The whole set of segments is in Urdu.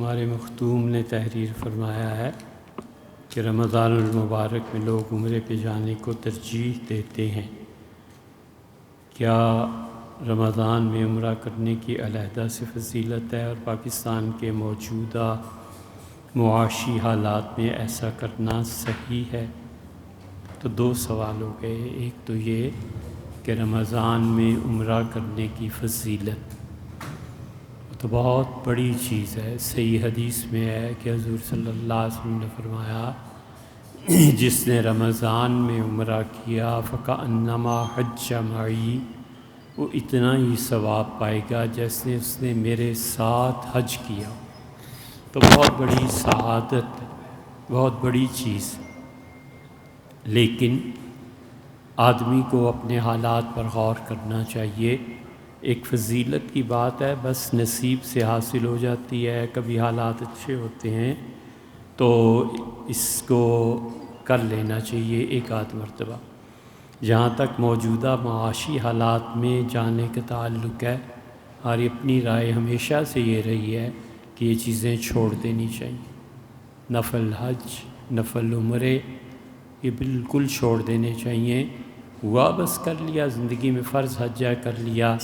ہمارے مختوم نے تحریر فرمایا ہے کہ رمضان المبارک میں لوگ عمرے پہ جانے کو ترجیح دیتے ہیں۔ کیا رمضان میں عمرہ کرنے کی علیحدہ سے فضیلت ہے اور پاکستان کے موجودہ معاشی حالات میں ایسا کرنا صحیح ہے؟ تو دو سوال ہو گئے۔ ایک تو یہ کہ رمضان میں عمرہ کرنے کی فضیلت تو بہت بڑی چیز ہے۔ صحیح حدیث میں ہے کہ حضور صلی اللہ علیہ وسلم نے فرمایا جس نے رمضان میں عمرہ کیا فَكَأَنَّمَا حَجَّ مَعِي، وہ اتنا ہی ثواب پائے گا جیسے اس نے میرے ساتھ حج کیا۔ تو بہت بڑی سعادت، بہت بڑی چیز۔ لیکن آدمی کو اپنے حالات پر غور کرنا چاہیے۔ ایک فضیلت کی بات ہے، بس نصیب سے حاصل ہو جاتی ہے، کبھی حالات اچھے ہوتے ہیں تو اس کو کر لینا چاہیے ایک آدھ مرتبہ۔ جہاں تک موجودہ معاشی حالات میں جانے کا تعلق ہے، ہماری اپنی رائے ہمیشہ سے یہ رہی ہے کہ یہ چیزیں چھوڑ دینی چاہیے۔ نفل حج، نفل عمرے یہ بالکل چھوڑ دینے چاہیے۔ ہوا بس کر لیا، زندگی میں فرض حج ہے کر لیا،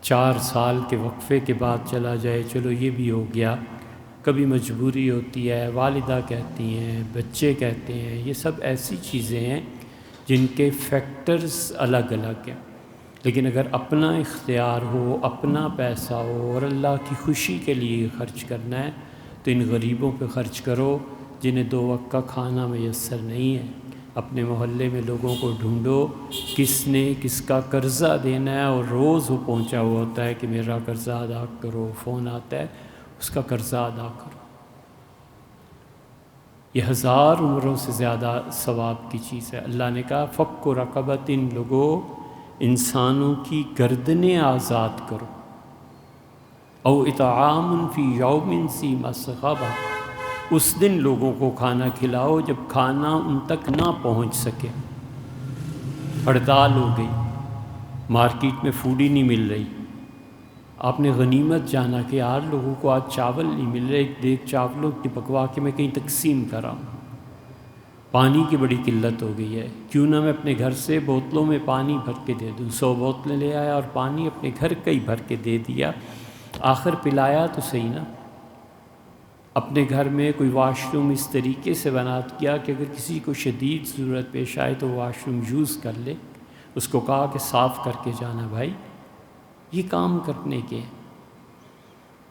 4 سال کے وقفے کے بعد چلا جائے، چلو یہ بھی ہو گیا۔ کبھی مجبوری ہوتی ہے، والدہ کہتی ہیں، بچے کہتے ہیں، یہ سب ایسی چیزیں ہیں جن کے فیکٹرز الگ الگ ہیں۔ لیکن اگر اپنا اختیار ہو، اپنا پیسہ ہو اور اللہ کی خوشی کے لیے خرچ کرنا ہے تو ان غریبوں پہ خرچ کرو جنہیں 2 وقت کا کھانا میسر نہیں ہے۔ اپنے محلے میں لوگوں کو ڈھونڈو کس نے کس کا قرضہ دینا ہے اور روز وہ پہنچا ہوا ہوتا ہے کہ میرا قرضہ ادا کرو، فون آتا ہے اس کا قرضہ ادا کرو۔ یہ 1000 عمروں سے زیادہ ثواب کی چیز ہے۔ اللہ نے کہا فک رقبۃ، لوگوں انسانوں کی گردنیں آزاد کرو، او اطعام فی یوم ذی مسغبہ، اس دن لوگوں کو کھانا کھلاؤ جب کھانا ان تک نہ پہنچ سکے۔ ہڑتال ہو گئی، مارکیٹ میں فوڈ ہی نہیں مل رہی، آپ نے غنیمت جانا کہ یار لوگوں کو آج چاول نہیں مل رہے، ایک دیگ چاولوں کی پکوا کے میں کہیں تقسیم کراؤں۔ پانی کی بڑی قلت ہو گئی ہے، کیوں نہ میں اپنے گھر سے بوتلوں میں پانی بھر کے دے دوں۔ 100 بوتلیں لے آیا اور پانی اپنے گھر کا ہی بھر کے دے دیا، آخر پلایا تو صحیح نا۔ اپنے گھر میں کوئی واش روم اس طریقے سے بنا کیا کہ اگر کسی کو شدید ضرورت پیش آئے تو واش روم یوز کر لے، اس کو کہا کہ صاف کر کے جانا بھائی۔ یہ کام کرنے کے،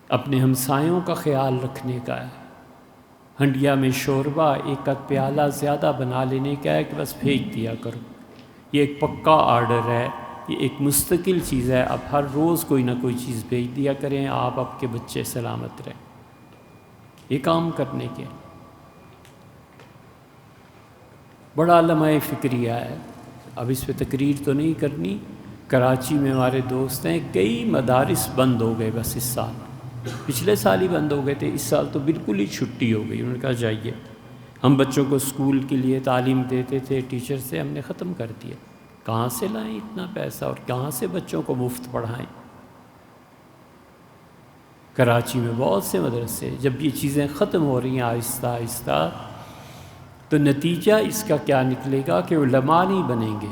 اپنے ہمسایوں کا خیال رکھنے کا ہے۔ ہنڈیا میں شوربہ ایک آدھ پیالہ زیادہ بنا لینے کا ہے کہ بس بھیج دیا کرو۔ یہ ایک پکا آرڈر ہے، یہ ایک مستقل چیز ہے۔ اب ہر روز کوئی نہ کوئی چیز بھیج دیا کریں، آپ کے بچے سلامت رہیں۔ یہ کام کرنے کے بڑا لمحہ فکریہ ہے۔ اب اس پہ تقریر تو نہیں کرنی۔ کراچی میں ہمارے دوست ہیں، کئی مدارس بند ہو گئے بس اس سال، پچھلے سال ہی بند ہو گئے تھے، اس سال تو بالکل ہی چھٹی ہو گئی۔ انہوں نے کہا جائیے، ہم بچوں کو اسکول کے لیے تعلیم دیتے تھے ٹیچر سے، ہم نے ختم کر دیا۔ کہاں سے لائیں اتنا پیسہ اور کہاں سے بچوں کو مفت پڑھائیں؟ کراچی میں بہت سے مدرسے، جب یہ چیزیں ختم ہو رہی ہیں آہستہ آہستہ تو نتیجہ اس کا کیا نکلے گا کہ علماء نہیں بنیں گے۔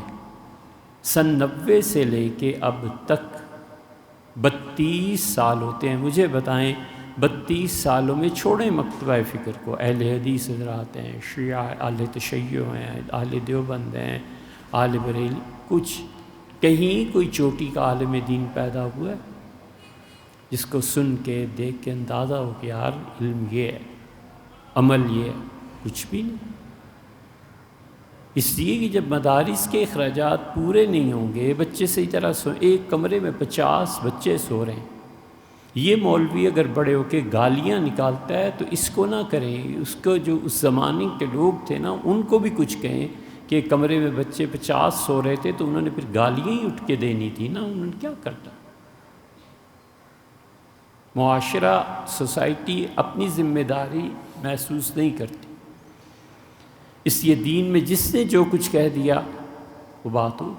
سن 90 سے لے کے اب تک 32 سال ہوتے ہیں، مجھے بتائیں 32 سالوں میں، چھوڑیں مکتبہ فکر کو، اہل حدیث حضرات ہیں، شیعہ اہل تشیع ہیں، اہل دیوبند ہیں، اہل بریلی، کچھ کہیں کوئی چوٹی کا عالم دین پیدا ہوا ہے جس کو سن کے دیکھ کے اندازہ ہو کہ یار علم یہ ہے، عمل یہ ہے؟ کچھ بھی نہیں۔ اس لیے کہ جب مدارس کے اخراجات پورے نہیں ہوں گے، بچے صحیح طرح ایک کمرے میں 50 بچے سو رہے ہیں، یہ مولوی اگر بڑے ہو کے گالیاں نکالتا ہے تو اس کو نہ کریں، اس کو جو اس زمانے کے لوگ تھے نا ان کو بھی کچھ کہیں کہ ایک کمرے میں بچے 50 سو رہے تھے تو انہوں نے پھر گالیاں ہی اٹھ کے دینی تھی نا، انہوں نے کیا کرنا۔ معاشرہ، سوسائٹی اپنی ذمہ داری محسوس نہیں کرتی، اس لیے دین میں جس نے جو کچھ کہہ دیا وہ بات ہو،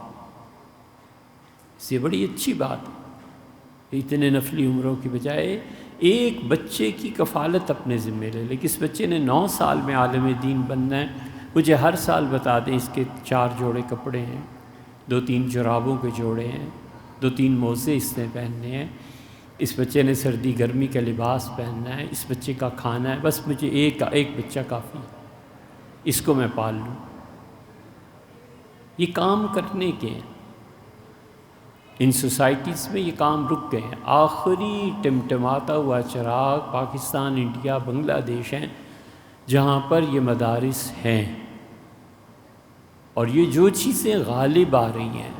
اس سے بڑی اچھی بات ہے۔ اتنے نفلی عمروں کی بجائے ایک بچے کی کفالت اپنے ذمے لے لے کہ اس بچے نے 9 سال میں عالم دین بننا ہے، مجھے ہر سال بتا دیں اس کے 4 جوڑے کپڑے ہیں، 2-3 جرابوں کے جوڑے ہیں، 2-3 موزے اس نے پہننے ہیں، اس بچے نے سردی گرمی کا لباس پہننا ہے، اس بچے کا کھانا ہے، بس مجھے ایک بچہ کافی ہے، اس کو میں پال لوں۔ یہ کام کرنے کے ہیں، ان سوسائٹیز میں یہ کام رک گئے ہیں۔ آخری ٹمٹماتا ہوا چراغ پاکستان، انڈیا، بنگلہ دیش ہیں جہاں پر یہ مدارس ہیں، اور یہ جو چیزیں غالب آ رہی ہیں،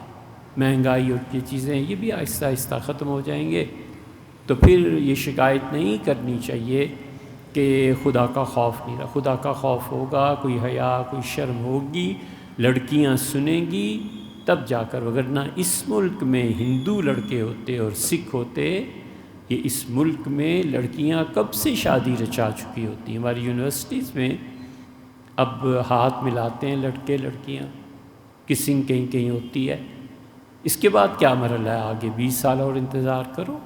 مہنگائی اور یہ چیزیں، یہ بھی آہستہ آہستہ ختم ہو جائیں گے۔ تو پھر یہ شکایت نہیں کرنی چاہیے کہ خدا کا خوف نہیں رہا۔ خدا کا خوف ہوگا، کوئی حیا، کوئی شرم ہوگی، لڑکیاں سنیں گی تب جا کر، وگرنہ اس ملک میں ہندو لڑکے ہوتے اور سکھ ہوتے، یہ اس ملک میں لڑکیاں کب سے شادی رچا چکی ہوتی ہیں۔ ہماری یونیورسٹیز میں اب ہاتھ ملاتے ہیں لڑکے لڑکیاں، کسنگ کہیں کہیں ہوتی ہے۔ اس کے بعد کیا مرحلہ ہے آگے؟ 20 سال اور انتظار کرو۔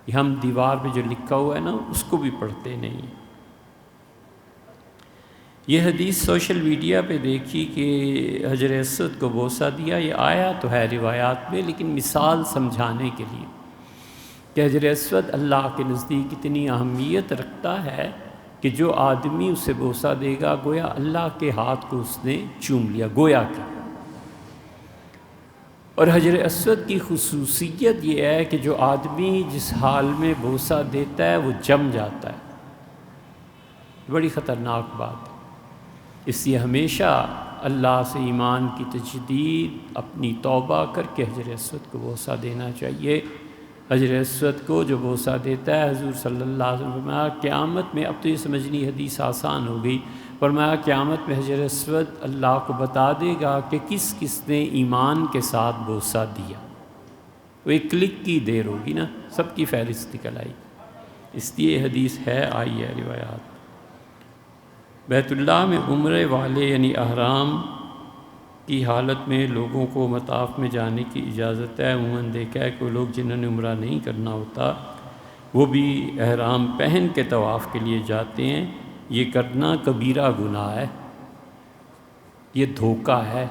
یہ ہم دیوار پہ جو لکھا ہوا ہے نا اس کو بھی پڑھتے نہیں۔ یہ حدیث سوشل میڈیا پہ دیکھی کہ حجر اسود کو بوسہ دیا، یہ آیا تو ہے روایات میں، لیکن مثال سمجھانے کے لیے کہ حجر اسود اللہ کے نزدیک اتنی اہمیت رکھتا ہے کہ جو آدمی اسے بوسہ دے گا گویا اللہ کے ہاتھ کو اس نے چوم لیا، گویا کہ۔ اور حجر اسود کی خصوصیت یہ ہے کہ جو آدمی جس حال میں بوسہ دیتا ہے وہ جم جاتا ہے۔ بڑی خطرناک بات ہے۔ اس لیے ہمیشہ اللہ سے ایمان کی تجدید، اپنی توبہ کر کے حجر اسود کو بوسہ دینا چاہیے۔ حجر اسود کو جو بوسہ دیتا ہے، حضور صلی اللہ علیہ وسلم فرمایا قیامت میں، اب تو یہ سمجھنی حدیث آسان ہو گئی، فرمایا قیامت میں حجر اسود اللہ کو بتا دے گا کہ کس کس نے ایمان کے ساتھ بوسہ دیا۔ وہ ایک کلک کی دیر ہوگی نا، سب کی فہرست نکل آئی۔ اس لیے حدیث ہے، آئی ہے روایات۔ بیت اللہ میں عمرے والے یعنی احرام کی حالت میں لوگوں کو مطاف میں جانے کی اجازت ہے۔ عموماً دیکھا ہے کہ وہ لوگ جنہوں نے عمرہ نہیں کرنا ہوتا وہ بھی احرام پہن کے طواف کے لیے جاتے ہیں۔ یہ کرنا کبیرہ گناہ ہے، یہ دھوکہ ہے،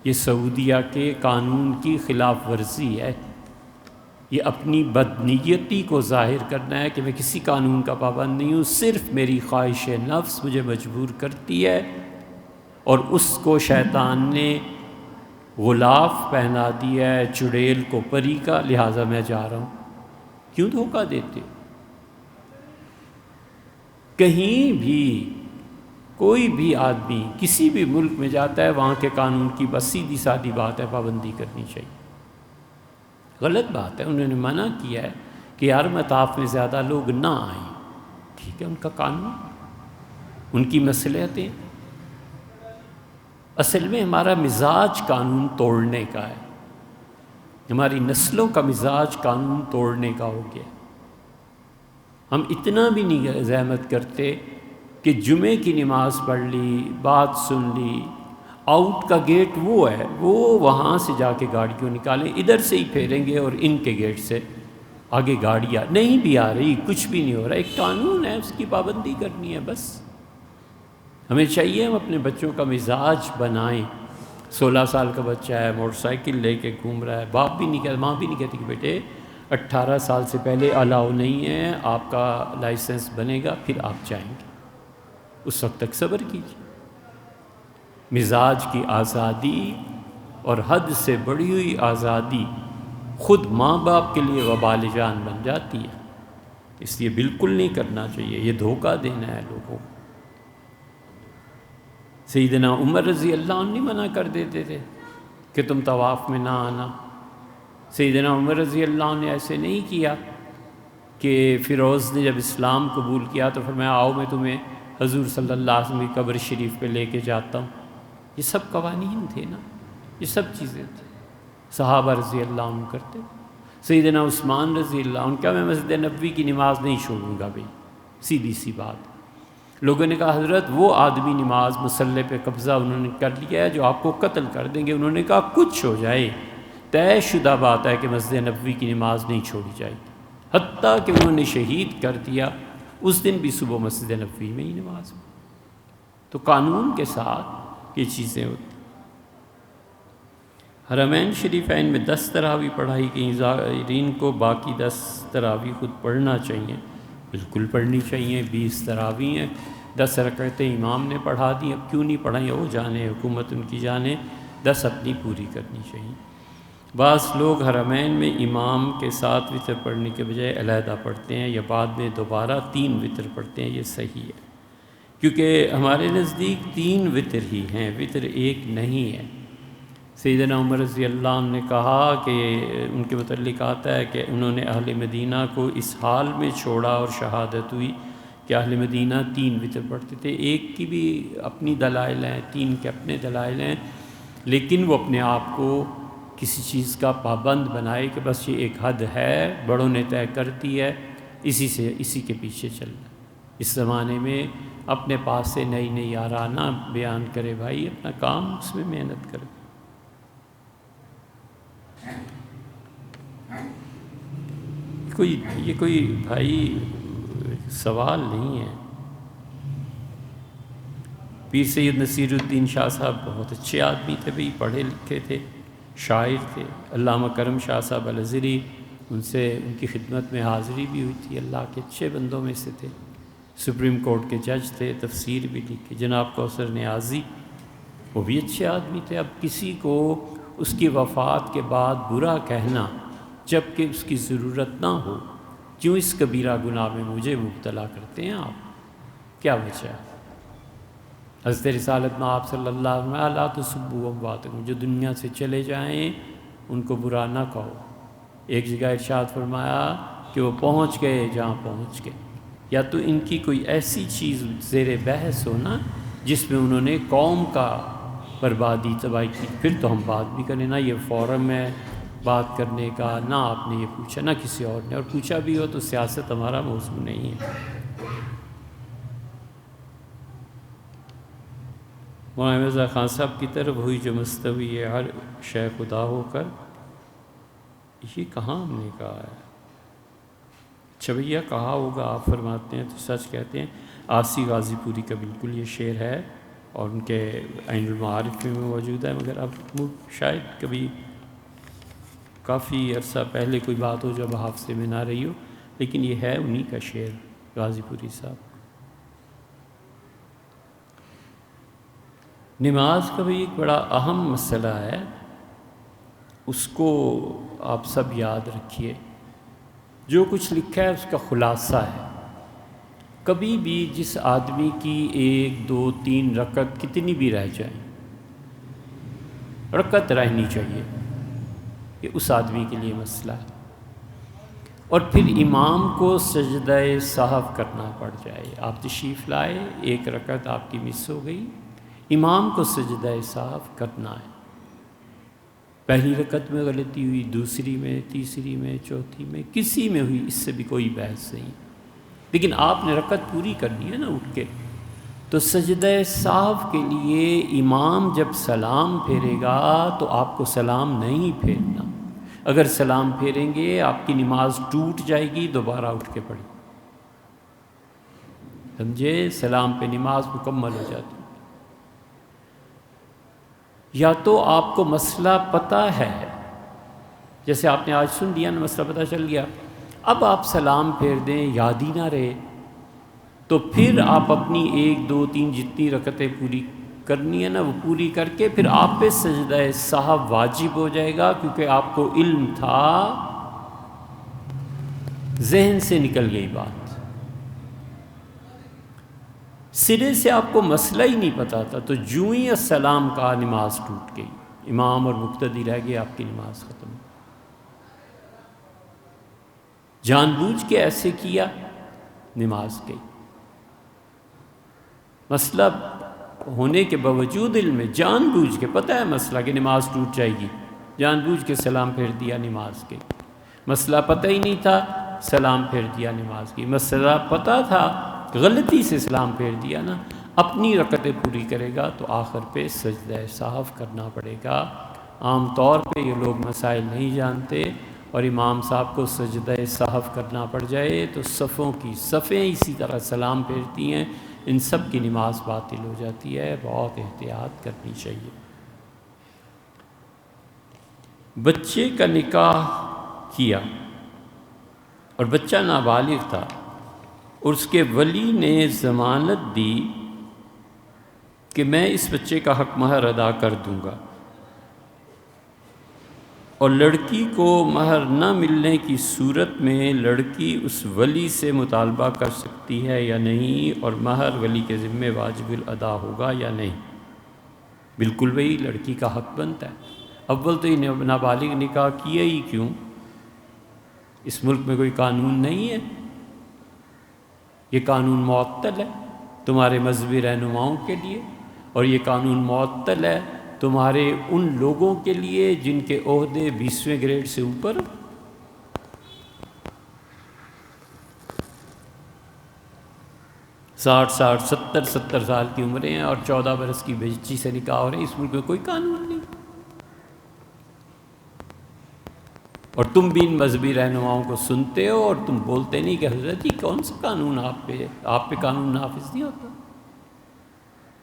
یہ سعودیہ کے قانون کی خلاف ورزی ہے، یہ اپنی بدنیتی کو ظاہر کرنا ہے کہ میں کسی قانون کا پابند نہیں ہوں، صرف میری خواہش نفس مجھے مجبور کرتی ہے، اور اس کو شیطان نے غلاف پہنا دیا ہے چڑیل کو پری کا، لہٰذا میں جا رہا ہوں۔ کیوں دھوکہ دیتے؟ کہیں بھی کوئی بھی آدمی کسی بھی ملک میں جاتا ہے، وہاں کے قانون کی بس سیدھی سادی بات ہے، پابندی کرنی چاہیے۔ غلط بات ہے، انہوں نے منع کیا ہے کہ یار مطاف میں زیادہ لوگ نہ آئیں، ٹھیک ہے، ان کا قانون، ان کی مصلحتیں۔ اصل میں ہمارا مزاج قانون توڑنے کا ہے، ہماری نسلوں کا مزاج قانون توڑنے کا ہو گیا۔ ہم اتنا بھی نہیں زحمت کرتے کہ جمعے کی نماز پڑھ لی، بات سن لی، آؤٹ کا گیٹ وہ ہے، وہ وہاں سے جا کے گاڑیوں نکالیں، ادھر سے ہی پھیریں گے اور ان کے گیٹ سے آگے گاڑیاں نہیں بھی آ رہی، کچھ بھی نہیں ہو رہا، ایک قانون ہے، اس کی پابندی کرنی ہے بس۔ ہمیں چاہیے ہم اپنے بچوں کا مزاج بنائیں۔ 16 سال کا بچہ ہے، موٹر سائیکل لے کے گھوم رہا ہے، باپ بھی نہیں کہتا، ماں بھی نہیں کہتی کہ بیٹے 18 سال سے پہلے الاؤ نہیں ہے، آپ کا لائسنس بنے گا پھر آپ جائیں گے، اس وقت تک صبر کیجیے۔ مزاج کی آزادی اور حد سے بڑھی ہوئی آزادی خود ماں باپ کے لیے وبال جان بن جاتی ہے، اس لیے بالکل نہیں کرنا چاہیے، یہ دھوکہ دینا ہے لوگوں کو۔ سیدنا عمر رضی اللہ عنہ نہیں منع کر دیتے تھے کہ تم طواف میں نہ آنا؟ سیدنا عمر رضی اللہ عنہ نے ایسے نہیں کیا کہ فیروز نے جب اسلام قبول کیا تو فرمایا آؤ میں تمہیں حضور صلی اللہ علیہ وسلم کی قبر شریف پہ لے کے جاتا ہوں۔ یہ سب قوانین تھے نا، یہ سب چیزیں تھیں، صحابہ رضی اللہ عنہ کرتے۔ سیدنا عثمان رضی اللہ عنہ، کیا میں مسجد نبوی کی نماز نہیں چھوڑوں گا بھائی، سیدھی سی بات۔ لوگوں نے کہا حضرت وہ آدمی نماز مصلی پہ قبضہ انہوں نے کر لیا ہے جو آپ کو قتل کر دیں گے۔ انہوں نے کہا کچھ ہو جائے، طے شدہ بات ہے کہ مسجد نبوی کی نماز نہیں چھوڑی جائے گی۔ حتیٰ کہ انہوں نے شہید کر دیا، اس دن بھی صبح مسجد نبوی میں ہی نماز ہوئی۔ تو قانون کے ساتھ یہ چیزیں ہوتی۔ حرمین شریفین میں 10 تراویح پڑھائی گئیں، زائرین کو باقی 10 تراویح خود پڑھنا چاہیے، بالکل پڑھنی چاہیے۔ 20 تراویح ہیں، 10 رکعتیں امام نے پڑھا دی، اب کیوں نہیں پڑھائیں وہ جانے، حکومت ان کی جانے، 10 اپنی پوری کرنی چاہیے۔ بعض لوگ حرمین میں امام کے ساتھ وطر پڑھنے کے بجائے علیحدہ پڑھتے ہیں یا بعد میں دوبارہ 3 وطر پڑھتے ہیں، یہ صحیح ہے، کیونکہ ہمارے نزدیک 3 وطر ہی ہیں، وطر ایک نہیں ہے۔ سیدنا عمر رضی اللہ عنہ نے کہا کہ ان کے متعلق آتا ہے کہ انہوں نے اہل مدینہ کو اس حال میں چھوڑا اور شہادت ہوئی کہ اہل مدینہ 3 وطر پڑھتے تھے۔ ایک کی بھی اپنی دلائل ہیں، 3 کے اپنے دلائل ہیں، لیکن وہ اپنے آپ کو کسی چیز کا پابند بنائے کہ بس یہ ایک حد ہے، بڑوں نے طے کر دی ہے، اسی کے پیچھے چلنا۔ اس زمانے میں اپنے پاس سے نئی نئی آرانہ بیان کرے، بھائی اپنا کام اس میں محنت کرے۔ یہ کوئی بھائی سوال نہیں ہے۔ پیر سید نصیر الدین شاہ صاحب بہت اچھے آدمی تھے، بھائی پڑھے لکھے تھے، شاعر تھے۔ علامہ کرم شاہ صاحب الازہری، ان کی خدمت میں حاضری بھی ہوئی تھی، اللہ کے اچھے بندوں میں سے تھے، سپریم کورٹ کے جج تھے، تفسیر بھی لکھی۔ جناب کوثر نیازی، وہ بھی اچھے آدمی تھے۔ اب کسی کو اس کی وفات کے بعد برا کہنا جب کہ اس کی ضرورت نہ ہو، کیوں اس کبیرہ گناہ میں مجھے مبتلا کرتے ہیں آپ؟ کیا وجہ ہے؟ حضرت رسالت میں آپ صلی اللہ علیہ وسلم لا تسبوا امواتکم، جو دنیا سے چلے جائیں ان کو برا نہ کہو۔ ایک جگہ ارشاد فرمایا کہ وہ پہنچ گئے جہاں پہنچ گئے، یا تو ان کی کوئی ایسی چیز زیر بحث ہو نا جس میں انہوں نے قوم کا بربادی تباہی کی، پھر تو ہم بات بھی کریں۔ نہ یہ فورم ہے بات کرنے کا، نہ آپ نے یہ پوچھا، نہ کسی اور نے، اور پوچھا بھی ہو تو سیاست ہمارا موضوع نہیں ہے۔ مولانا مرزا خان صاحب کی طرف ہوئی جو مستوی ہر شے خدا ہو کر، یہ کہاں ہم نے کہا ہے؟ اچھا بھیا کہا ہوگا، آپ فرماتے ہیں تو سچ کہتے ہیں۔ آسی غازی پوری کا بالکل یہ شعر ہے اور ان کے عین المعارف میں موجود ہے، مگر اب شاید کبھی کافی عرصہ پہلے کوئی بات ہو جب حافظے میں نہ رہی ہو، لیکن یہ ہے انہی کا شعر غازی پوری صاحب۔ نماز کا بھی ایک بڑا اہم مسئلہ ہے، اس کو آپ سب یاد رکھیے۔ جو کچھ لکھا ہے اس کا خلاصہ ہے۔ کبھی بھی جس آدمی کی 1 2 3 رکعت کتنی بھی رہ جائیں، رکعت رہنی چاہیے، یہ اس آدمی کے لیے مسئلہ ہے۔ اور پھر امام کو سجدہ سہو کرنا پڑ جائے، آپ تشریف لائے، 1 رکعت آپ کی مس ہو گئی، امام کو سجدہ سہو کرنا ہے۔ پہلی رکعت میں غلطی ہوئی، دوسری میں، تیسری میں، چوتھی میں، کسی میں ہوئی، اس سے بھی کوئی بحث نہیں، لیکن آپ نے رکعت پوری کرنی ہے نا اٹھ کے۔ تو سجدہ سہو کے لیے امام جب سلام پھیرے گا تو آپ کو سلام نہیں پھیرنا۔ اگر سلام پھیریں گے آپ کی نماز ٹوٹ جائے گی، دوبارہ اٹھ کے پڑھیں، سمجھے؟ سلام پہ نماز مکمل ہو جاتی۔ یا تو آپ کو مسئلہ پتہ ہے، جیسے آپ نے آج سن لیا نا، مسئلہ پتہ چل گیا، اب آپ سلام پھیر دیں، یاد ہی نہ رہے، تو پھر آپ اپنی 1 2 3 جتنی رکعتیں پوری کرنی ہے نا وہ پوری کر کے پھر آپ پہ سجدہ سہو واجب ہو جائے گا، کیونکہ آپ کو علم تھا، ذہن سے نکل گئی بات، سرے سے آپ کو مسئلہ ہی نہیں پتا تھا، تو جو ہی السلام کا نماز ٹوٹ گئی، امام اور مقتدی رہ گئے، آپ کی نماز ختم۔ جان بوجھ کے ایسے کیا، نماز گئی۔ مسئلہ ہونے کے باوجود علم میں جان بوجھ کے، پتہ ہے مسئلہ کہ نماز ٹوٹ جائے گی، جان بوجھ کے سلام پھیر دیا، نماز گئی۔ مسئلہ پتہ ہی نہیں تھا، سلام پھیر دیا، نماز گئی۔ مسئلہ پتہ تھا، غلطی سے سلام پھیر دیا نا، اپنی رکعتیں پوری کرے گا تو آخر پہ سجدہ سہو کرنا پڑے گا۔ عام طور پہ یہ لوگ مسائل نہیں جانتے اور امام صاحب کو سجدہ سہو کرنا پڑ جائے تو صفوں کی صفیں اسی طرح سلام پھیرتی ہیں، ان سب کی نماز باطل ہو جاتی ہے۔ بہت احتیاط کرنی چاہیے۔ بچے کا نکاح کیا اور بچہ نابالغ تھا اور اس کے ولی نے ضمانت دی کہ میں اس بچے کا حق مہر ادا کر دوں گا، اور لڑکی کو مہر نہ ملنے کی صورت میں لڑکی اس ولی سے مطالبہ کر سکتی ہے یا نہیں، اور مہر ولی کے ذمے واجب الادا ہوگا یا نہیں؟ بالکل وہی لڑکی کا حق بنتا ہے۔ اول تو یہ نابالغ نکاح کیا ہی کیوں؟ اس ملک میں کوئی قانون نہیں ہے، یہ قانون معطل ہے تمہارے مذہبی رہنماؤں کے لیے، اور یہ قانون معطل ہے تمہارے ان لوگوں کے لیے جن کے عہدے 20ویں گریڈ سے اوپر۔ 60 70 سال کی عمریں ہیں اور 14 برس کی بچی سے نکاح ہو رہے ہیں۔ اس ملک میں کوئی قانون نہیں، اور تم بھی ان مذہبی رہنماؤں کو سنتے ہو اور تم بولتے نہیں کہ حضرت جی کون سا قانون آپ پہ قانون نافذ نہیں ہوتا۔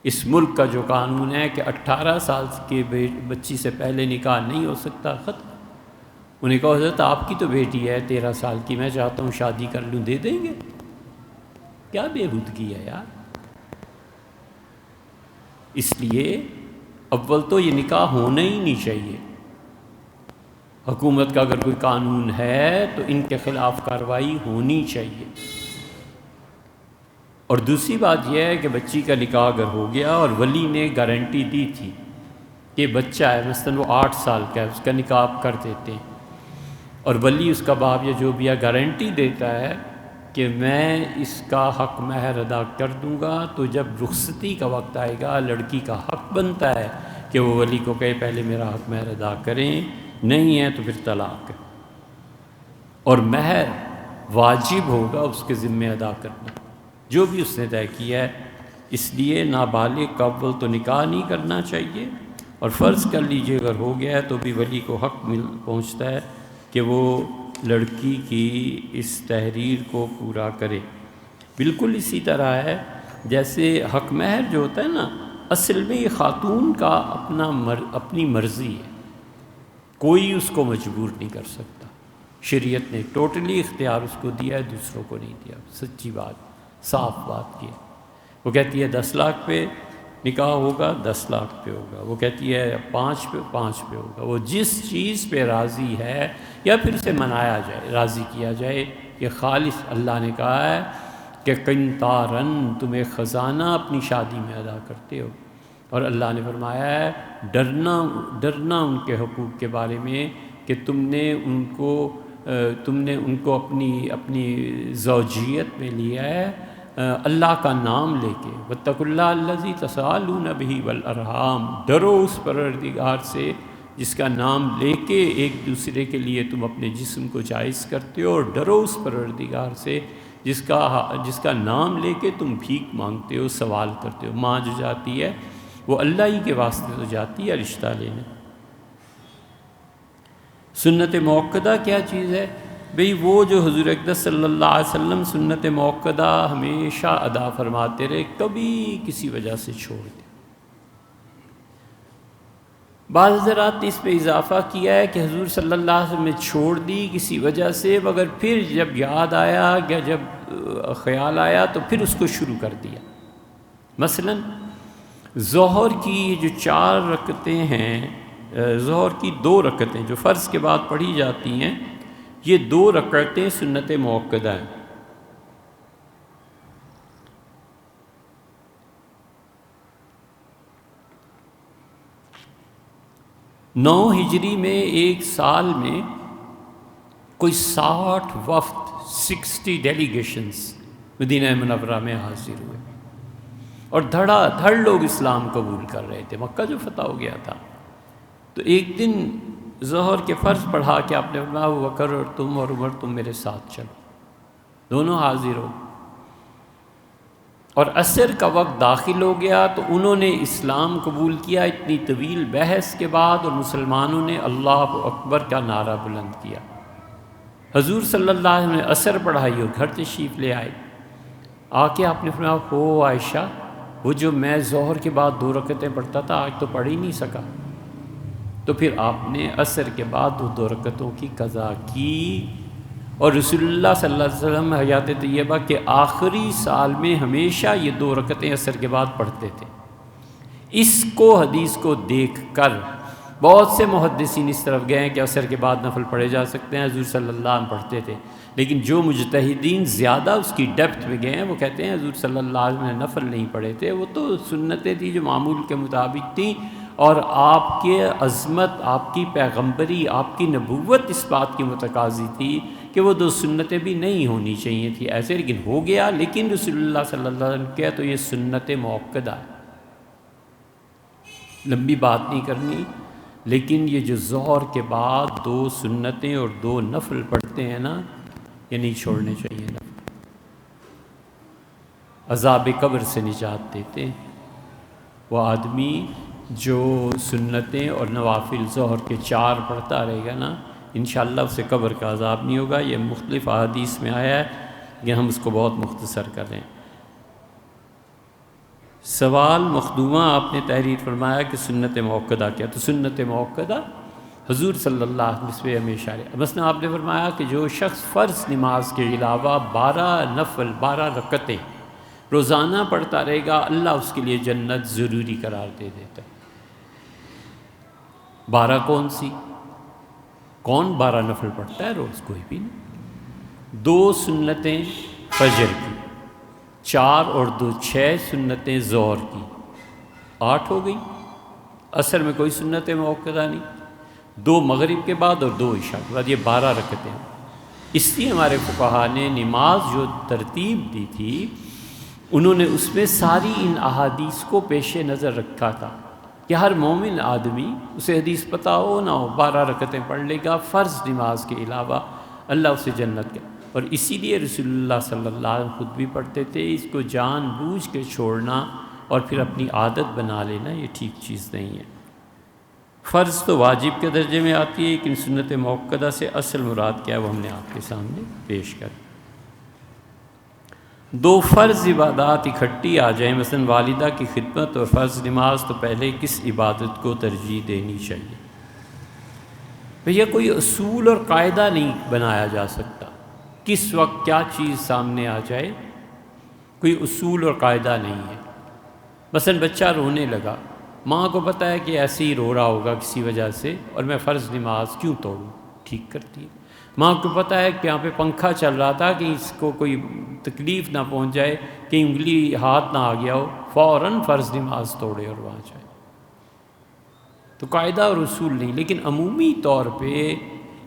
اس ملک کا جو قانون ہے کہ 18 سال کے بچی سے پہلے نکاح نہیں ہو سکتا، ختم۔ انہیں کہا حضرت آپ کی تو بیٹی ہے 13 سال کی، میں چاہتا ہوں شادی کر لوں، دے دیں گے؟ کیا بےہودگی ہے یار۔ اس لیے اول تو یہ نکاح ہونا ہی نہیں چاہیے۔ حکومت کا اگر کوئی قانون ہے تو ان کے خلاف کارروائی ہونی چاہیے۔ اور دوسری بات یہ ہے کہ بچی کا نکاح اگر ہو گیا اور ولی نے گارنٹی دی تھی کہ بچہ ہے، مثلاً وہ 8 سال کا ہے، اس کا نکاح کر دیتے ہیں، اور ولی اس کا باپ یا جو بھی ہے گارنٹی دیتا ہے کہ میں اس کا حق مہر ادا کر دوں گا، تو جب رخصتی کا وقت آئے گا لڑکی کا حق بنتا ہے کہ وہ ولی کو کہے پہلے میرا حق مہر ادا کریں، نہیں ہے تو پھر طلاق ہے، اور مہر واجب ہوگا اس کے ذمے ادا کرنا جو بھی اس نے طے کیا ہے۔ اس لیے نابالغ کا اول تو نکاح نہیں کرنا چاہیے، اور فرض کر لیجئے اگر ہو گیا ہے تو بھی ولی کو حق پہنچتا ہے کہ وہ لڑکی کی اس تحریر کو پورا کرے۔ بالکل اسی طرح ہے جیسے حق مہر جو ہوتا ہے نا، اصل میں یہ خاتون کا اپنی مرضی ہے، کوئی اس کو مجبور نہیں کر سکتا۔ شریعت نے ٹوٹلی اختیار اس کو دیا ہے، دوسروں کو نہیں دیا۔ سچی بات، صاف بات کی ہے۔ وہ کہتی ہے 10 لاکھ پہ نکاح ہوگا، 10 لاکھ پہ ہوگا۔ وہ کہتی ہے 5 پہ ہوگا۔ وہ جس چیز پہ راضی ہے یا پھر اسے منایا جائے، راضی کیا جائے، یہ خالص اللہ نے کہا ہے کہ قنطاراً، تم ایک خزانہ اپنی شادی میں ادا کرتے ہو، اور اللہ نے فرمایا ہے ڈرنا ان کے حقوق کے بارے میں کہ تم نے ان کو اپنی زوجیت میں لیا ہے اللہ کا نام لے کے۔ واتقوا اللہ الذی تساءلون بہ والارحام، ڈرو اس پروردگار سے جس کا نام لے کے ایک دوسرے کے لیے تم اپنے جسم کو جائز کرتے ہو، اور ڈرو اس پروردگار سے جس کا نام لے کے تم بھیک مانگتے ہو، سوال کرتے ہو۔ ماں جو جاتی ہے وہ اللہ ہی کے واسطے تو جاتی ہے رشتہ لینے۔ سنت موقدہ کیا چیز ہے؟ بھئی وہ جو حضور اقدس صلی اللہ علیہ وسلم سنت موقدہ ہمیشہ ادا فرماتے رہے، کبھی کسی وجہ سے چھوڑ دے۔ بعض حضرات نے اس پہ اضافہ کیا ہے کہ حضور صلی اللہ علیہ وسلم نے چھوڑ دی کسی وجہ سے، مگر پھر جب یاد آیا یا جب خیال آیا تو پھر اس کو شروع کر دیا۔ مثلا ظہر کی جو 4 رکعتیں ہیں، ظہر کی 2 رکعتیں جو فرض کے بعد پڑھی جاتی ہیں، یہ 2 رکعتیں سنت موقدہ ہیں۔ نو ہجری میں ایک سال میں کوئی 60 وفد 60 ڈیلیگیشنز مدینہ منورہ میں حاضر ہوئے، اور دھڑا دھڑ لوگ اسلام قبول کر رہے تھے۔ مکہ جو فتح ہو گیا تھا، تو ایک دن ظہر کے فرض پڑھا کہ آپ نے فرمایا ابو بکر اور تم اور عمر تم میرے ساتھ چلو، دونوں حاضر ہو۔ اور عصر کا وقت داخل ہو گیا تو انہوں نے اسلام قبول کیا اتنی طویل بحث کے بعد، اور مسلمانوں نے اللہ اکبر کا نعرہ بلند کیا۔ حضور صلی اللہ علیہ وسلم نے عصر پڑھائی اور گھر تشریف لے آئے. آ کے آپ نے فرمایا ہو عائشہ، وہ جو میں ظہر کے بعد 2 رکعتیں پڑھتا تھا آج تو پڑھ ہی نہیں سکا. تو پھر آپ نے عصر کے بعد وہ 2 رکعتوں کی قضا کی. اور رسول اللہ صلی اللہ علیہ وسلم حیات طیبہ کے آخری سال میں ہمیشہ یہ 2 رکعتیں عصر کے بعد پڑھتے تھے. اس کو حدیث کو دیکھ کر بہت سے محدثین اس طرف گئے ہیں کہ عصر کے بعد نفل پڑھے جا سکتے ہیں. حضور صلی اللہ علیہ وسلم پڑھتے تھے. لیکن جو مجتہدین زیادہ اس کی ڈیپتھ میں گئے ہیں وہ کہتے ہیں حضور صلی اللہ علیہ وسلم نے نفل نہیں پڑھے تھے، وہ تو سنتیں تھیں جو معمول کے مطابق تھیں. اور آپ کے عظمت، آپ کی پیغمبری، آپ کی نبوت اس بات کی متقاضی تھی کہ وہ 2 سنتیں بھی نہیں ہونی چاہیے تھی ایسے، لیکن ہو گیا. لیکن رسول اللہ صلی اللہ علیہ وسلم کیا تو یہ سنت موقدہ ہے. لمبی بات نہیں کرنی، لیکن یہ جو ظہر کے بعد 2 سنتیں اور 2 نفل پڑھتے ہیں نا، یہ نہیں چھوڑنے چاہیے. نفل عذاب قبر سے نجات دیتے ہیں. وہ آدمی جو سنتیں اور نوافل ظہر کے 4 پڑھتا رہے گا نا، انشاءاللہ اسے قبر کا عذاب نہیں ہوگا. یہ مختلف احادیث میں آیا ہے کہ ہم اس کو بہت مختصر کر رہے ہیں. سوال مخدومہ آپ نے تحریر فرمایا کہ سنت موقدہ کیا؟ تو سنت موقدہ حضور صلی اللہ علیہ وسلم سے ہمیشہ رہے. مثلا آپ نے فرمایا کہ جو شخص فرض نماز کے علاوہ 12 نفل 12 رکعتیں روزانہ پڑھتا رہے گا، اللہ اس کے لیے جنت ضروری قرار دے دیتا ہے. 12 کون سی؟ کون 12 نفل پڑھتا ہے روز؟ کوئی بھی نہیں. 2 سنتیں فجر کی، 4 اور 2 6 سنتیں ظہر کی، 8 ہو گئی. عصر میں کوئی سنت موقدہ نہیں. 2 مغرب کے بعد اور 2 عشاء کے بعد، یہ 12 رکعتیں. اس لیے ہمارے فقہا نے نماز جو ترتیب دی تھی، انہوں نے اس میں ساری ان احادیث کو پیش نظر رکھا تھا کہ ہر مومن آدمی، اسے حدیث پتہ ہو نہ ہو، 12 رکعتیں پڑھ لے گا فرض نماز کے علاوہ، اللہ اسے جنت کے. اور اسی لیے رسول اللہ صلی اللہ علیہ وسلم خود بھی پڑھتے تھے. اس کو جان بوجھ کے چھوڑنا اور پھر اپنی عادت بنا لینا یہ ٹھیک چیز نہیں ہے. فرض تو واجب کے درجے میں آتی ہے، لیکن سنت موقدہ سے اصل مراد کیا ہے وہ ہم نے آپ کے سامنے پیش کر. 2 فرض عبادات اکٹھی آ جائیں، مثلا والدہ کی خدمت اور فرض نماز، تو پہلے کس عبادت کو ترجیح دینی چاہیے؟ بھیا کوئی اصول اور قاعدہ نہیں بنایا جا سکتا. کس وقت کیا چیز سامنے آ جائے، کوئی اصول اور قاعدہ نہیں ہے. مثلا بچہ رونے لگا، ماں کو پتہ ہے کہ ایسے ہی رو رہا ہوگا کسی وجہ سے، اور میں فرض نماز کیوں توڑوں، ٹھیک کرتی ہے. ماں کو پتہ ہے کہ یہاں پہ پنکھا چل رہا تھا کہ اس کو کوئی تکلیف نہ پہنچ جائے، کہ انگلی ہاتھ نہ آ گیا ہو، فوراً فرض نماز توڑے اور وہاں جائے. تو قاعدہ اور اصول نہیں، لیکن عمومی طور پہ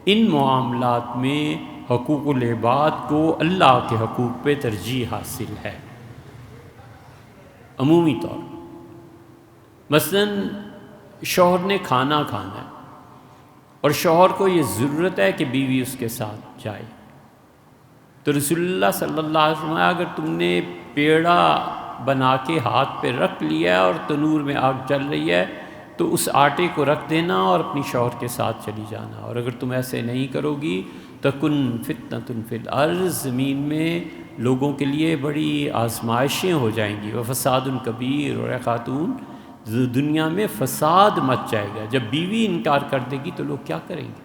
ان معاملات میں حقوق العباد کو اللہ کے حقوق پہ ترجیح حاصل ہے عمومی طور. مثلا شوہر نے کھانا کھانا ہے اور شوہر کو یہ ضرورت ہے کہ بیوی اس کے ساتھ جائے، تو رسول اللہ صلی اللہ علیہ وسلم اگر تم نے پیڑا بنا کے ہاتھ پہ رکھ لیا اور تنور میں آگ جل رہی ہے تو اس آٹے کو رکھ دینا اور اپنی شوہر کے ساتھ چلی جانا. اور اگر تم ایسے نہیں کرو گی تکن فتنۃ فی الارض، زمین میں لوگوں کے لیے بڑی آزمائشیں ہو جائیں گی. وفساد کبیر، اور خاتون دنیا میں فساد مچ جائے گا. جب بیوی انکار کر دے گی تو لوگ کیا کریں گے؟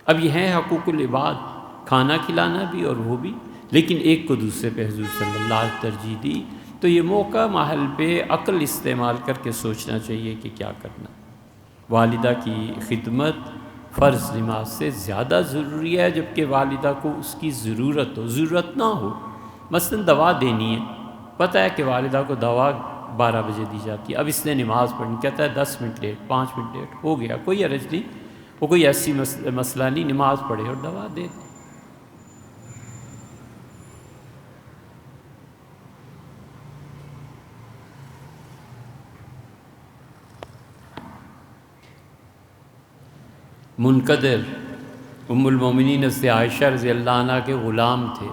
اب یہ ہے حقوق العباد، کھانا کھلانا بھی اور وہ بھی، لیکن ایک کو دوسرے پہ حضور صلی اللہ علیہ وسلم ترجیح دی. تو یہ موقع محل پہ عقل استعمال کر کے سوچنا چاہیے کہ کیا کرنا. والدہ کی خدمت فرض نماز سے زیادہ ضروری ہے، جبکہ والدہ کو اس کی ضرورت ہو، ضرورت نہ ہو. مثلا دوا دینی ہے، پتہ ہے کہ والدہ کو دوا 12 بجے دی جاتی ہے، اب اس نے نماز پڑھنی، کہتا ہے 10 منٹ لیٹ، 5 منٹ لیٹ، ہو گیا، کوئی حرج نہیں، وہ کوئی ایسی مسئلہ نہیں، نماز پڑھے اور دوا دے دے. منقدر ام المومنین حضرت عائشہ رضی اللہ عنہ کے غلام تھے،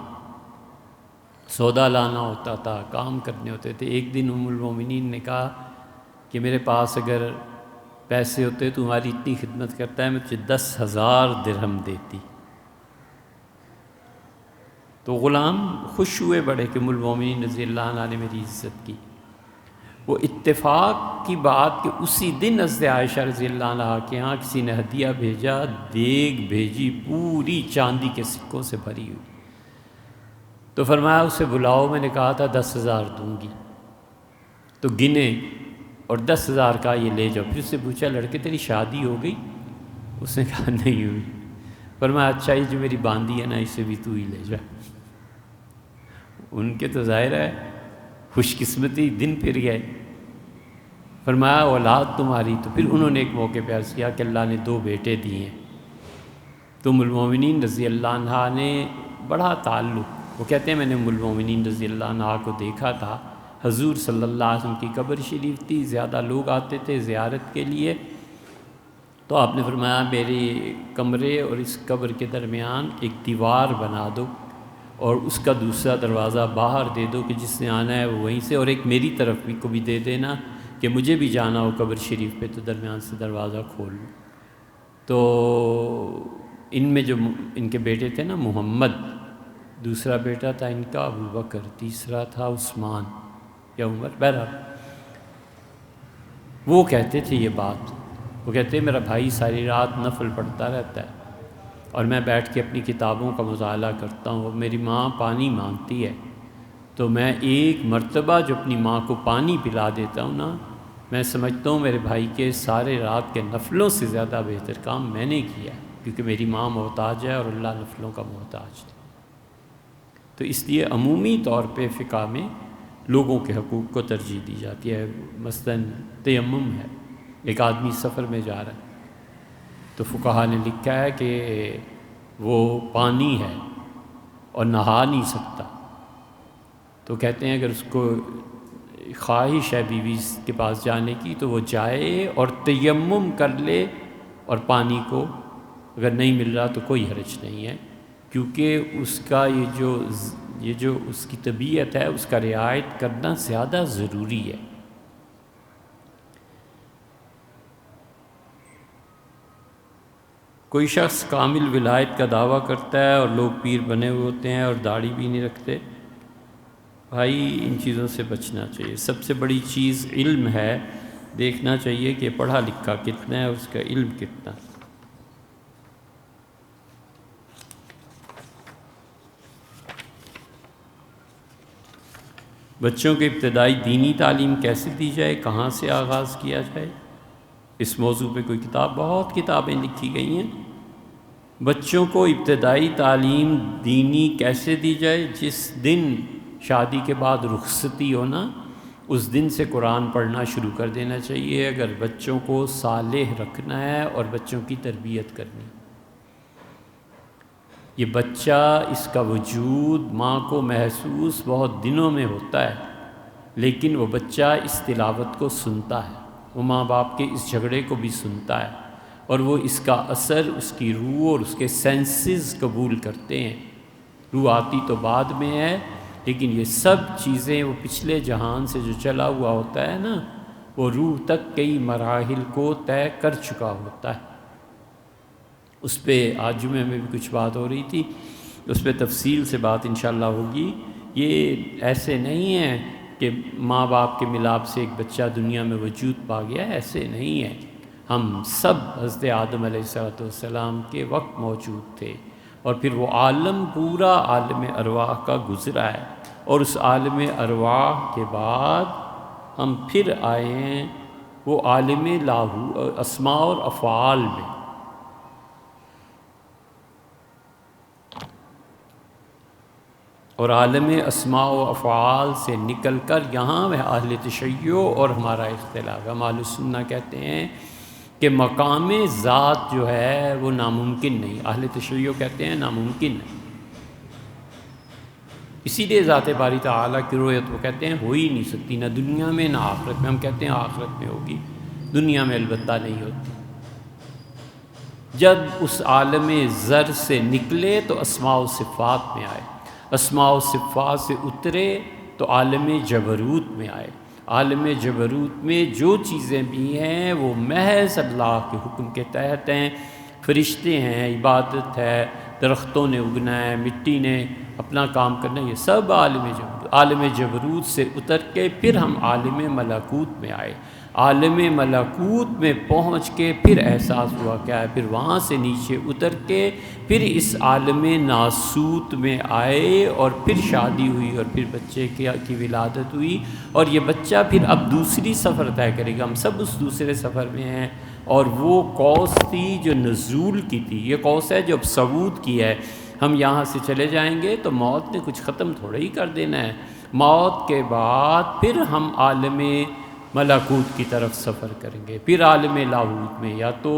سودا لانا ہوتا تھا، کام کرنے ہوتے تھے. ایک دن ام المومنین نے کہا کہ میرے پاس اگر پیسے ہوتے تو تمہاری اتنی خدمت کرتا ہے، میں تجھے 10,000 درہم دیتی. تو غلام خوش ہوئے بڑے کہ ام المومنین رضی اللہ عنہ نے میری عزت کی۔ وہ اتفاق کی بات کہ اسی دن حضرت عائشہ رضی اللہ عنہ کے یہاں کسی نے ہدیہ بھیجا، دیگ بھیجی پوری چاندی کے سکوں سے بھری ہوئی۔ تو فرمایا اسے بلاؤ، میں نے کہا تھا 10,000 دوں گی، تو گنے اور 10,000 کا یہ لے جاؤ۔ پھر اس سے پوچھا لڑکے تیری شادی ہو گئی؟ اس نے کہا نہیں ہوئی۔ فرمایا اچھا یہ جو میری باندھی ہے نا اسے بھی تو ہی لے جا۔ ان کے تو ظاہر ہے خوش قسمتی دن پھر گئے۔ فرمایا اولاد تمہاری؟ تو پھر انہوں نے ایک موقع پہ عرض کیا کہ اللہ نے 2 بیٹے دیے ہیں۔ تو ام المومنین رضی اللہ عنہ نے بڑا تعلق، وہ کہتے ہیں میں نے ام المومنین رضی اللہ عنہ کو دیکھا تھا، حضور صلی اللہ علیہ وسلم کی قبر شریف تھی، زیادہ لوگ آتے تھے زیارت کے لیے، تو آپ نے فرمایا میرے کمرے اور اس قبر کے درمیان ایک دیوار بنا دو اور اس کا دوسرا دروازہ باہر دے دو کہ جس نے آنا ہے وہ وہیں سے، اور ایک میری طرف بھی کو بھی دے دینا کہ مجھے بھی جانا ہو قبر شریف پہ تو درمیان سے دروازہ کھول لو۔ تو ان میں جو ان کے بیٹے تھے نا محمد، دوسرا بیٹا تھا ان کا ابو بکر، تیسرا تھا عثمان یا عمر، بہرحال وہ کہتے تھے یہ بات، وہ کہتے میرا بھائی ساری رات نفل پڑھتا رہتا ہے اور میں بیٹھ کے اپنی کتابوں کا مطالعہ کرتا ہوں، اور میری ماں پانی مانگتی ہے تو میں ایک مرتبہ جو اپنی ماں کو پانی پلا دیتا ہوں نا، میں سمجھتا ہوں میرے بھائی کے سارے رات کے نفلوں سے زیادہ بہتر کام میں نے کیا ہے، کیونکہ میری ماں محتاج ہے اور اللہ نفلوں کا محتاج ہے۔ تو اس لیے عمومی طور پہ فقہ میں لوگوں کے حقوق کو ترجیح دی جاتی ہے۔ مثلا تیمم ہے، ایک آدمی سفر میں جا رہا ہے تو فقہا نے لکھا ہے کہ وہ پانی ہے اور نہا نہیں سکتا، تو کہتے ہیں اگر اس کو خواہش ہے بیوی کے پاس جانے کی تو وہ جائے اور تیمم کر لے، اور پانی کو اگر نہیں مل رہا تو کوئی حرج نہیں ہے، کیونکہ اس کا یہ جو اس کی طبیعت ہے اس کا رعایت کرنا زیادہ ضروری ہے۔ کوئی شخص کامل ولایت کا دعویٰ کرتا ہے اور لوگ پیر بنے ہوئے ہوتے ہیں اور داڑھی بھی نہیں رکھتے، بھائی ان چیزوں سے بچنا چاہیے۔ سب سے بڑی چیز علم ہے، دیکھنا چاہیے کہ پڑھا لکھا کتنا ہے، اس کا علم کتنا۔ بچوں کو ابتدائی دینی تعلیم کیسے دی جائے، کہاں سے آغاز کیا جائے، اس موضوع پہ کوئی کتاب، بہت کتابیں لکھی گئی ہیں۔ بچوں کو ابتدائی تعلیم دینی کیسے دی جائے، جس دن شادی کے بعد رخصتی ہونا اس دن سے قرآن پڑھنا شروع کر دینا چاہیے، اگر بچوں کو صالح رکھنا ہے اور بچوں کی تربیت کرنی۔ یہ بچہ، اس کا وجود ماں کو محسوس بہت دنوں میں ہوتا ہے، لیکن وہ بچہ اس تلاوت کو سنتا ہے، وہ ماں باپ کے اس جھگڑے کو بھی سنتا ہے، اور وہ اس کا اثر اس کی روح اور اس کے سینسز قبول کرتے ہیں۔ روح آتی تو بعد میں ہے، لیکن یہ سب چیزیں وہ پچھلے جہان سے جو چلا ہوا ہوتا ہے نا، وہ روح تک کئی مراحل کو طے کر چکا ہوتا ہے۔ اس پہ آج جمعے میں بھی کچھ بات ہو رہی تھی، اس پہ تفصیل سے بات انشاءاللہ ہوگی۔ یہ ایسے نہیں ہے کہ ماں باپ کے ملاپ سے ایک بچہ دنیا میں وجود پا گیا، ایسے نہیں ہے۔ ہم سب حضرت آدم علیہ السلام کے وقت موجود تھے، اور پھر وہ عالم پورا عالم ارواح کا گزرا ہے، اور اس عالم ارواح کے بعد ہم پھر آئے ہیں وہ عالم لاہو اسماء اور افعال میں۔ اور عالم اسماء و افعال سے نکل کر یہاں اہل تشیع اور ہمارا اختلاف، ہم اہل سنہ کہتے ہیں کہ مقام ذات جو ہے وہ ناممکن نہیں، اہل تشیع کہتے ہیں ناممکن ہے۔ اسی لیے ذات باری تعالیٰ کی رؤیت وہ کہتے ہیں ہو ہی نہیں سکتی، نہ دنیا میں نہ آخرت میں۔ ہم کہتے ہیں آخرت میں ہوگی، دنیا میں البتہ نہیں ہوتی۔ جب اس عالم ذر سے نکلے تو اسماء و صفات میں آئے، اسماء و صفات سے اترے تو عالم جبروت میں آئے۔ عالم جبروت میں جو چیزیں بھی ہیں وہ محض اللہ کے حکم کے تحت ہیں، فرشتے ہیں، عبادت ہے، درختوں نے اگنا ہے، مٹی نے اپنا کام کرنا، یہ سب عالم جبروت سے اتر کے پھر ہم عالم ملکوت میں آئے، عالم ملکوت میں پہنچ کے پھر احساس ہوا کیا ہے، پھر وہاں سے نیچے اتر کے پھر اس عالم ناسوت میں آئے، اور پھر شادی ہوئی اور پھر بچے کی ولادت ہوئی، اور یہ بچہ پھر اب دوسری سفر طے کرے گا۔ ہم سب اس دوسرے سفر میں ہیں، اور وہ قوس تھی جو نزول کی تھی، یہ قوس ہے جو اب صعود کی ہے۔ ہم یہاں سے چلے جائیں گے تو موت نے کچھ ختم تھوڑا ہی کر دینا ہے، موت کے بعد پھر ہم عالم ملکوت کی طرف سفر کریں گے، پھر عالم لاہوت میں یا تو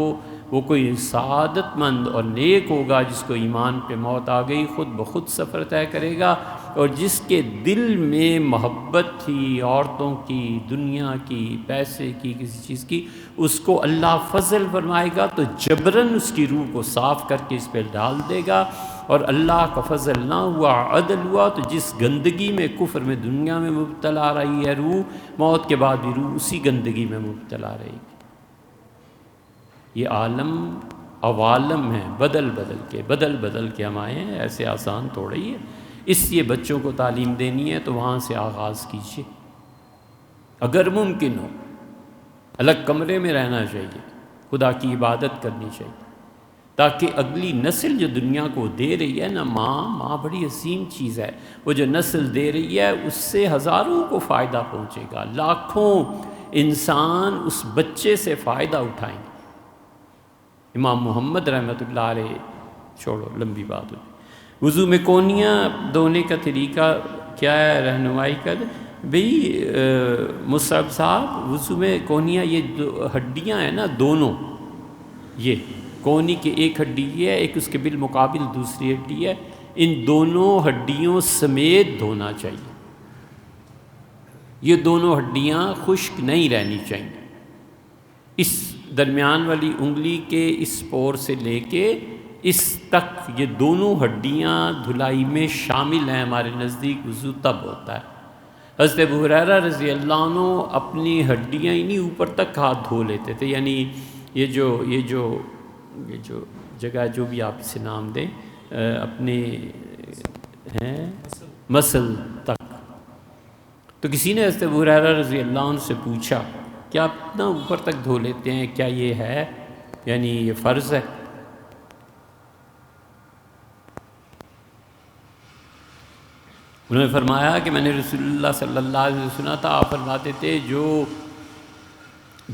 وہ کوئی سعادت مند اور نیک ہوگا جس کو ایمان پہ موت آ گئی، خود بخود سفر طے کرے گا، اور جس کے دل میں محبت تھی عورتوں کی، دنیا کی، پیسے کی، کسی چیز کی، اس کو اللہ فضل فرمائے گا تو جبراً اس کی روح کو صاف کر کے اس پہ ڈال دے گا، اور اللہ کا فضل نہ ہوا، عدل ہوا، تو جس گندگی میں کفر میں دنیا میں مبتلا رہی ہے روح، موت کے بعد بھی روح اسی گندگی میں مبتلا رہے گی۔ یہ عالم عوالم ہیں، بدل بدل کے ہم آئے ہیں، ایسے آسان تھوڑا ہی ہے۔ اس لیے بچوں کو تعلیم دینی ہے تو وہاں سے آغاز کیجیے، اگر ممکن ہو الگ کمرے میں رہنا چاہیے، خدا کی عبادت کرنی چاہیے، تاکہ اگلی نسل جو دنیا کو دے رہی ہے نا، ماں بڑی عظیم چیز ہے، وہ جو نسل دے رہی ہے اس سے ہزاروں کو فائدہ پہنچے گا، لاکھوں انسان اس بچے سے فائدہ اٹھائیں گے۔ امام محمد رحمۃ اللہ علیہ، چھوڑو لمبی بات ہوئی، وضو میں کونیاں دھونے کا طریقہ کیا ہے، رہنمائی کر بھئی مصعب صاحب، وضو میں کونیاں، یہ ہڈیاں ہیں نا دونوں، یہ کونی کی ایک ہڈی ہے، ایک اس کے بالمقابل دوسری ہڈی ہے، ان دونوں ہڈیوں سمیت دھونا چاہیے، یہ دونوں ہڈیاں خشک نہیں رہنی چاہیے، اس درمیان والی انگلی کے اس پور سے لے کے اس تک یہ دونوں ہڈیاں دھلائی میں شامل ہیں، ہمارے نزدیک وضو تب ہوتا ہے۔ حضرت ابو ہریرہ رضی اللہ عنہ اپنی ہڈیاں انہی اوپر تک ہاتھ دھو لیتے تھے، یعنی یہ جو جگہ جو بھی آپ اسے نام دیں، اپنے ہیں مسل تک۔ تو کسی نے حضرت ابو ہریرہ رضی اللہ عنہ سے پوچھا کہ آپ اتنا اوپر تک دھو لیتے ہیں، کیا یہ ہے، یعنی یہ فرض ہے؟ انہوں نے فرمایا کہ میں نے رسول اللہ صلی اللہ علیہ وسلم سنا تھا، آپ فرماتے تھے جو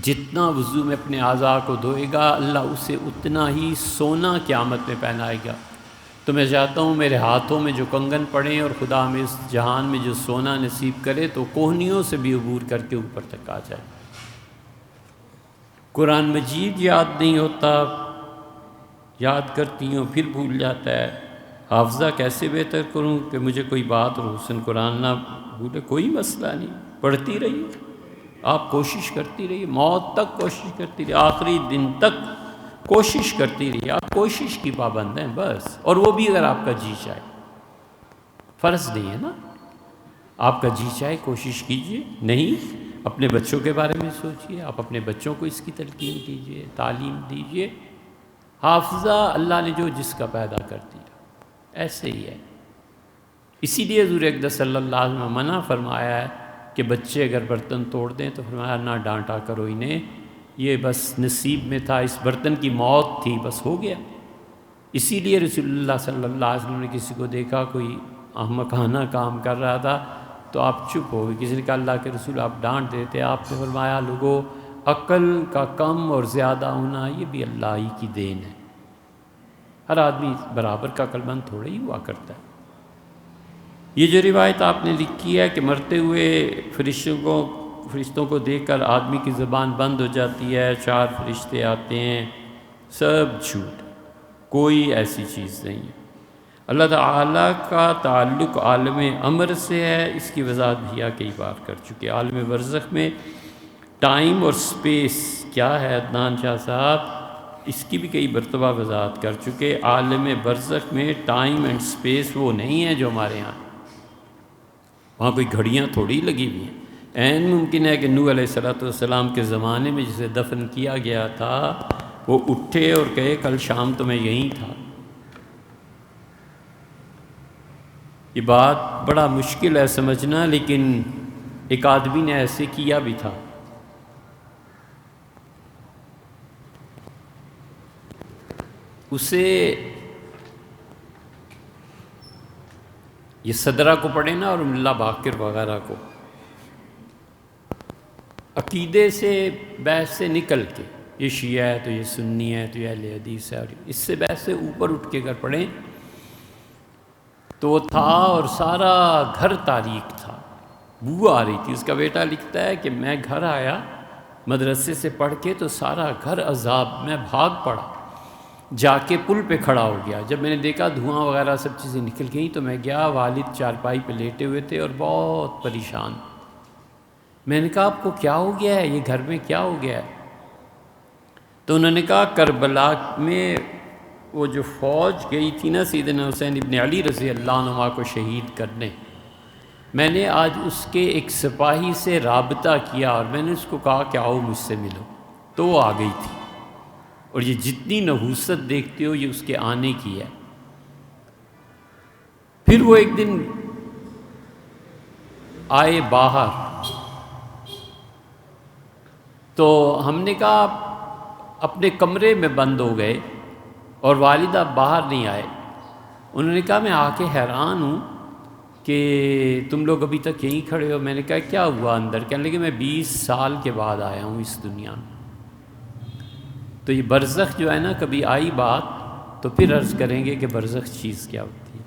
جتنا وضو میں اپنے اعضاء کو دھوئے گا اللہ اسے اتنا ہی سونا قیامت میں پہنائے گا۔ تو میں چاہتا ہوں میرے ہاتھوں میں جو کنگن پڑیں اور خدا ہمیں اس جہان میں جو سونا نصیب کرے تو کوہنیوں سے بھی عبور کر کے اوپر تک آ جائے۔ قرآن مجید یاد نہیں ہوتا، یاد کرتی ہوں پھر بھول جاتا ہے، حافظہ کیسے بہتر کروں کہ مجھے کوئی بات اور حسن قرآن نہ بھولے؟ کوئی مسئلہ نہیں، پڑھتی رہیے، آپ کوشش کرتی رہیے، موت تک کوشش کرتی رہیے، آخری دن تک کوشش کرتی رہیے، آپ کوشش کی پابند ہیں بس، اور وہ بھی اگر آپ کا جی چاہے، فرض نہیں ہے نا، آپ کا جی چاہے کوشش کیجئے، نہیں اپنے بچوں کے بارے میں سوچئے، آپ اپنے بچوں کو اس کی تلقین کیجئے، تعلیم دیجئے۔ حافظہ اللہ نے جو جس کا پیدا کر دیا ایسے ہی ہے، اسی لیے حضور اقدس صلی اللہ علیہ وسلم منع فرمایا ہے کہ بچے اگر برتن توڑ دیں تو فرمایا نہ ڈانٹا کرو انہیں، یہ بس نصیب میں تھا، اس برتن کی موت تھی، بس ہو گیا۔ اسی لیے رسول اللہ صلی اللہ علیہ وسلم نے کسی کو دیکھا کوئی احمقانہ کام کر رہا تھا تو آپ چپ ہو گئے، کسی نے کہا اللہ کے رسول آپ ڈانٹ دیتے، آپ نے فرمایا لوگوں عقل کا کم اور زیادہ ہونا یہ بھی اللہ ہی کی دین ہے، ہر آدمی برابر کا عقل مند تھوڑا ہی ہوا کرتا ہے۔ یہ جو روایت آپ نے لکھی ہے کہ مرتے ہوئے فرشتوں کو دیکھ کر آدمی کی زبان بند ہو جاتی ہے، 4 فرشتے آتے ہیں، سب جھوٹ، کوئی ایسی چیز نہیں ہے۔ اللہ تعالیٰ کا تعلق عالم امر سے ہے، اس کی وضاحت بھی کئی بار کر چکے۔ عالم برزخ میں ٹائم اور سپیس کیا ہے عدنان شاہ صاحب، اس کی بھی کئی مرتبہ وضاحت کر چکے۔ عالم برزخ میں ٹائم اینڈ سپیس وہ نہیں ہے جو ہمارے ہاں، وہاں کوئی گھڑیاں تھوڑی لگی ہوئی ہیں۔ عین ممکن ہے کہ نوح علیہ السلام کے زمانے میں جسے دفن کیا گیا تھا وہ اٹھے اور کہے کل شام تو میں یہیں تھا۔ یہ بات بڑا مشکل ہے سمجھنا، لیکن ایک آدمی نے ایسے کیا بھی تھا۔ اسے یہ صدرہ کو پڑھے نا، اور ملا باقر وغیرہ کو، عقیدے سے بحث سے نکل کے، یہ شیعہ ہے تو یہ سنی ہے تو یہ اہل حدیث ہے، اور اس سے بحث سے اوپر اٹھ کے اگر پڑھیں تو وہ تھا، اور سارا گھر تاریک تھا، بو آ رہی تھی۔ اس کا بیٹا لکھتا ہے کہ میں گھر آیا مدرسے سے پڑھ کے تو سارا گھر عذاب، میں بھاگ پڑا، جا کے پل پہ کھڑا ہو گیا۔ جب میں نے دیکھا دھواں وغیرہ سب چیزیں نکل گئیں تو میں گیا، والد چارپائی پہ لیٹے ہوئے تھے اور بہت پریشان۔ میں نے کہا آپ کو کیا ہو گیا ہے، یہ گھر میں کیا ہو گیا ہے؟ تو انہوں نے کہا کربلا میں وہ جو فوج گئی تھی نا سیدنا حسین ابن علی رضی اللہ عنہ کو شہید کرنے، میں نے آج اس کے ایک سپاہی سے رابطہ کیا اور میں نے اس کو کہا کہ آؤ مجھ سے ملو، تو وہ آ گئی تھی۔ اور یہ جتنی نحوست دیکھتے ہو یہ اس کے آنے کی ہے۔ پھر وہ ایک دن آئے باہر، تو ہم نے کہا اپنے کمرے میں بند ہو گئے اور والدہ باہر نہیں آئے۔ انہوں نے کہا میں آ کے حیران ہوں کہ تم لوگ ابھی تک یہیں کھڑے ہو۔ میں نے کہا کیا ہوا اندر؟ کہنے لگے میں 20 سال کے بعد آیا ہوں اس دنیا میں۔ تو یہ برزخ جو ہے نا، کبھی آئی بات تو پھر عرض کریں گے کہ برزخ چیز کیا ہوتی ہے۔